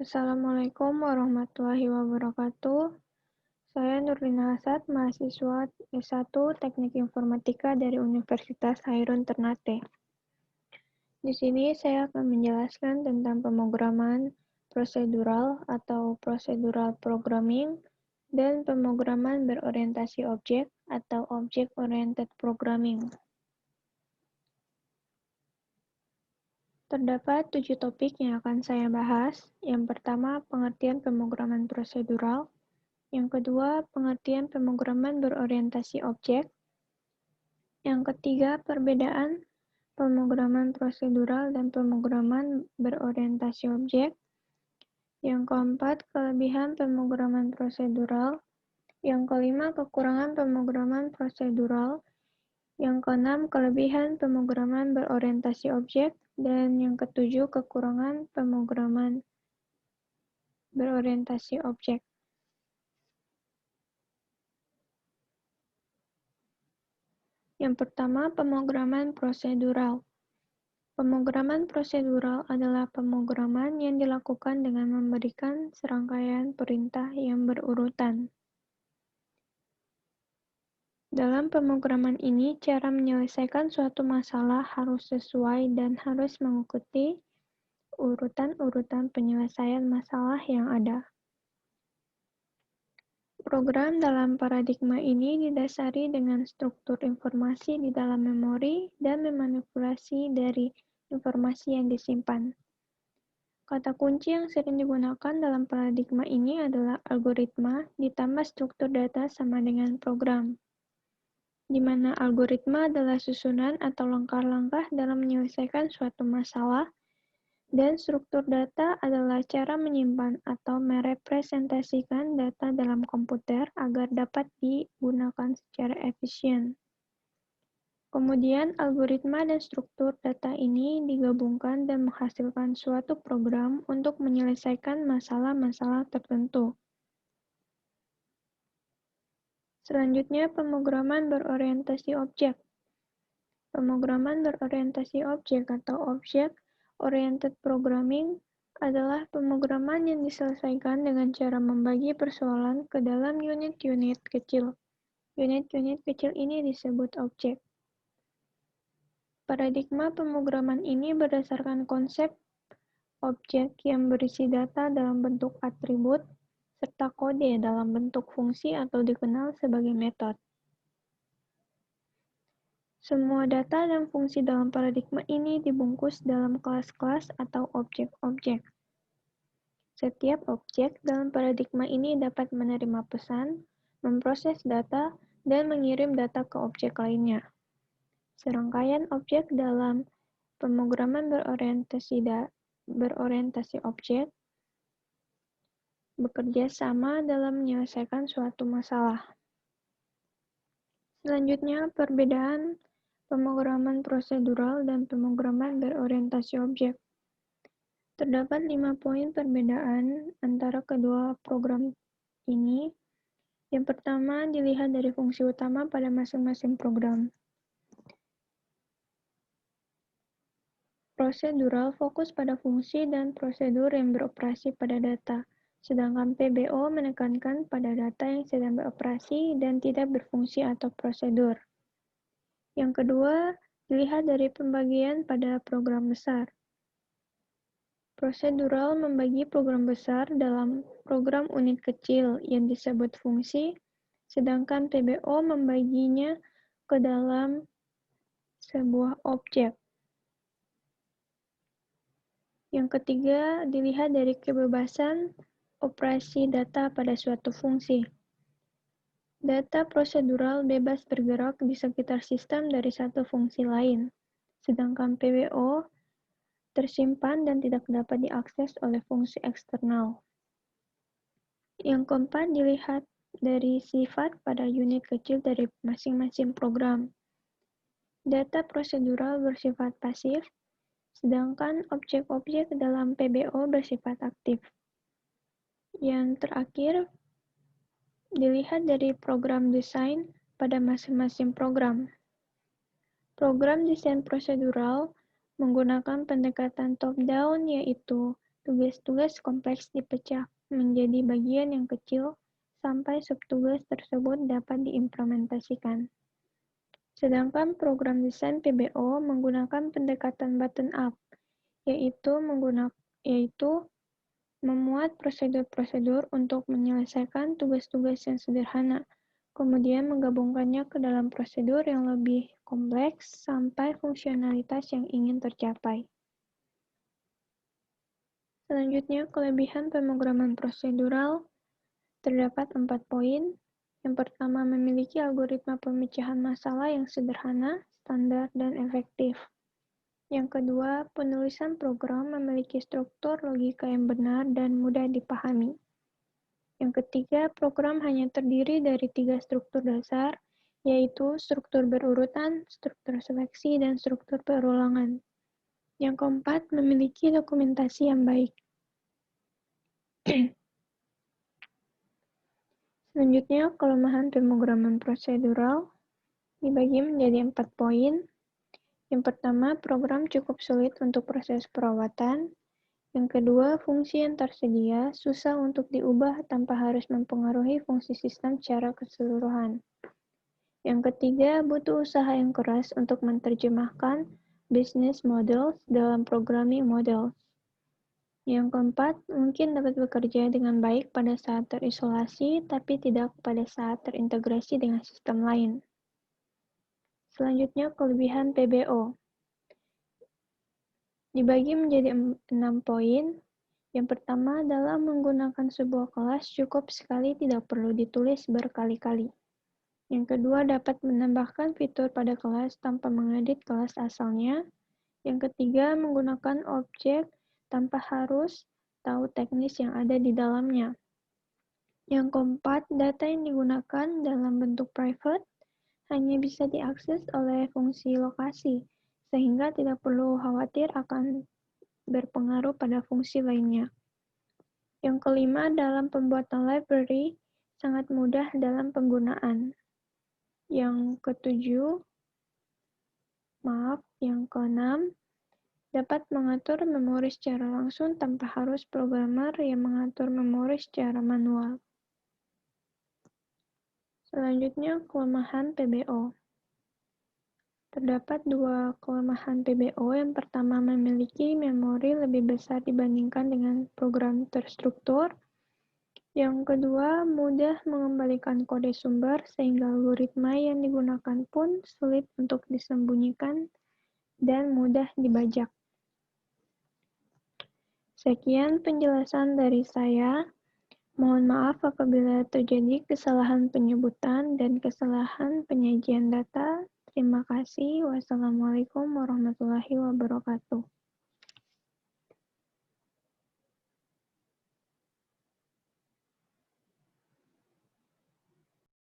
Assalamualaikum warahmatullahi wabarakatuh. Saya Nurlina Asad, mahasiswa S1 Teknik Informatika dari Universitas Hairun Ternate. Di sini saya akan menjelaskan tentang pemrograman prosedural atau procedural programming dan pemrograman berorientasi objek atau object-oriented programming. Terdapat 7 topik yang akan saya bahas. Yang pertama, pengertian pemrograman prosedural. Yang kedua, pengertian pemrograman berorientasi objek. Yang ketiga, perbedaan pemrograman prosedural dan pemrograman berorientasi objek. Yang keempat, kelebihan pemrograman prosedural. Yang kelima, kekurangan pemrograman prosedural. Yang keenam, kelebihan pemrograman berorientasi objek. Dan yang ketujuh, kekurangan pemrograman berorientasi objek. Yang pertama, pemrograman prosedural. Pemrograman prosedural adalah pemrograman yang dilakukan dengan memberikan serangkaian perintah yang berurutan. Dalam pemrograman ini, cara menyelesaikan suatu masalah harus sesuai dan harus mengikuti urutan-urutan penyelesaian masalah yang ada. Program dalam paradigma ini didasari dengan struktur informasi di dalam memori dan memanipulasi dari informasi yang disimpan. Kata kunci yang sering digunakan dalam paradigma ini adalah algoritma ditambah struktur data sama dengan program, di mana algoritma adalah susunan atau langkah-langkah dalam menyelesaikan suatu masalah, dan struktur data adalah cara menyimpan atau merepresentasikan data dalam komputer agar dapat digunakan secara efisien. Kemudian, algoritma dan struktur data ini digabungkan dan menghasilkan suatu program untuk menyelesaikan masalah-masalah tertentu. Selanjutnya, pemrograman berorientasi objek. Pemrograman berorientasi objek atau object-oriented programming adalah pemrograman yang diselesaikan dengan cara membagi persoalan ke dalam unit-unit kecil. Unit-unit kecil ini disebut objek. Paradigma pemrograman ini berdasarkan konsep objek yang berisi data dalam bentuk atribut, serta kode dalam bentuk fungsi atau dikenal sebagai metode. Semua data dan fungsi dalam paradigma ini dibungkus dalam kelas-kelas atau objek-objek. Setiap objek dalam paradigma ini dapat menerima pesan, memproses data, dan mengirim data ke objek lainnya. Serangkaian objek dalam pemrograman berorientasi objek bekerja sama dalam menyelesaikan suatu masalah. Selanjutnya, perbedaan pemrograman prosedural dan pemrograman berorientasi objek. Terdapat 5 poin perbedaan antara kedua program ini. Yang pertama, dilihat dari fungsi utama pada masing-masing program. Prosedural fokus pada fungsi dan prosedur yang beroperasi pada data, sedangkan PBO menekankan pada data yang sedang beroperasi dan tidak berfungsi atau prosedur. Yang kedua, dilihat dari pembagian pada program besar. Prosedural membagi program besar dalam program unit kecil yang disebut fungsi, sedangkan PBO membaginya ke dalam sebuah objek. Yang ketiga, dilihat dari kebebasan operasi data pada suatu fungsi. Data prosedural bebas bergerak di sekitar sistem dari satu fungsi lain, sedangkan PBO tersimpan dan tidak dapat diakses oleh fungsi eksternal. Yang keempat, dilihat dari sifat pada unit kecil dari masing-masing program. Data prosedural bersifat pasif, sedangkan objek-objek dalam PBO bersifat aktif. Yang terakhir, dilihat dari program desain pada masing-masing program. Program desain prosedural menggunakan pendekatan top-down, yaitu Tugas-tugas kompleks dipecah menjadi bagian yang kecil sampai subtugas tersebut dapat diimplementasikan. Sedangkan program desain PBO menggunakan pendekatan bottom-up, yaitu memuat prosedur-prosedur untuk menyelesaikan tugas-tugas yang sederhana, kemudian menggabungkannya ke dalam prosedur yang lebih kompleks sampai fungsionalitas yang ingin tercapai. Selanjutnya, kelebihan pemrograman prosedural terdapat 4 poin. Yang pertama, memiliki algoritma pemecahan masalah yang sederhana, standar, dan efektif. Yang kedua, penulisan program memiliki struktur logika yang benar dan mudah dipahami. Yang ketiga, program hanya terdiri dari 3 struktur dasar, yaitu struktur berurutan, struktur seleksi, dan struktur perulangan. Yang keempat, memiliki dokumentasi yang baik. Selanjutnya, kelemahan pemrograman prosedural dibagi menjadi 4 poin. Yang pertama, program cukup sulit untuk proses perawatan. Yang kedua, fungsi yang tersedia susah untuk diubah tanpa harus mempengaruhi fungsi sistem secara keseluruhan. Yang ketiga, butuh usaha yang keras untuk menerjemahkan business models dalam programming models. Yang keempat, mungkin dapat bekerja dengan baik pada saat terisolasi, tapi tidak pada saat terintegrasi dengan sistem lain. Selanjutnya, kelebihan PBO. Dibagi menjadi 6 poin. Yang pertama, dalam menggunakan sebuah kelas cukup sekali, tidak perlu ditulis berkali-kali. Yang kedua, dapat menambahkan fitur pada kelas tanpa mengedit kelas asalnya. Yang ketiga, menggunakan objek tanpa harus tahu teknis yang ada di dalamnya. Yang keempat, data yang digunakan dalam bentuk private hanya bisa diakses oleh fungsi lokasi, sehingga tidak perlu khawatir akan berpengaruh pada fungsi lainnya. Yang kelima, dalam pembuatan library sangat mudah dalam penggunaan. Yang keenam, dapat mengatur memori secara langsung tanpa harus programmer yang mengatur memori secara manual. Selanjutnya, kelemahan PBO. Terdapat 2 kelemahan PBO. Yang pertama, memiliki memori lebih besar dibandingkan dengan program terstruktur. Yang kedua, mudah mengembalikan kode sumber sehingga algoritma yang digunakan pun sulit untuk disembunyikan dan mudah dibajak. Sekian penjelasan dari saya. Mohon maaf apabila terjadi kesalahan penyebutan dan kesalahan penyajian data. Terima kasih. Wassalamualaikum warahmatullahi wabarakatuh.